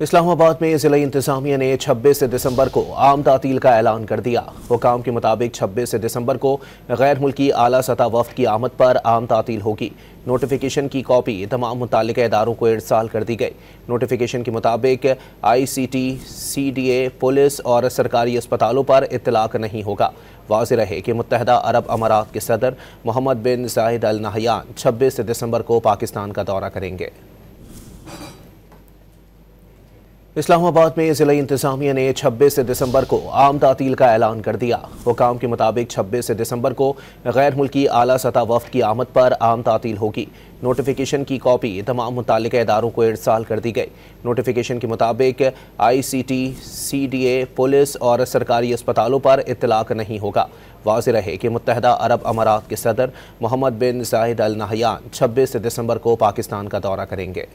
इस्लामाबाद में ज़िला इंतज़ामिया ने 26 दिसंबर को आम तातील का ऐलान कर दिया। हुकाम के मुताबिक 26 दिसंबर को गैर मुल्की आला सतह वफ़द की आमद पर आम तातील होगी। नोटिफिकेशन की कॉपी तमाम मुताल्लिका इदारों को इरसाल कर दी गई। नोटिफिकेशन के मुताबिक ICT, CDA, पुलिस और सरकारी अस्पतालों पर इत्तलाक नहीं होगा। वाज़ेह रहे कि मुत्तहदा अरब अमारात के सदर मोहम्मद बिन ज़ायद अल नहयान 26 दिसंबर को पाकिस्तान का दौरा करेंगे। इस्लामाबाद में ज़िला इंतज़ामिया ने 26 दिसंबर को आम तातील का ऐलान कर दिया। हुकाम के मुताबिक 26 दिसंबर को गैर मुल्की आला सतह वफ़द की आमद पर आम तातील होगी। नोटिफिकेशन की कॉपी तमाम मुताल्लिका इदारों को इरसाल कर दी गई। नोटिफिकेशन के मुताबिक ICT, CDA, पुलिस और सरकारी अस्पतालों पर इत्तलाक नहीं होगा। वाज़ेह रहे कि मुत्तहदा अरब अमारात के सदर मोहम्मद बिन ज़ायद अल नहयान 26 दिसंबर को पाकिस्तान का दौरा करेंगे।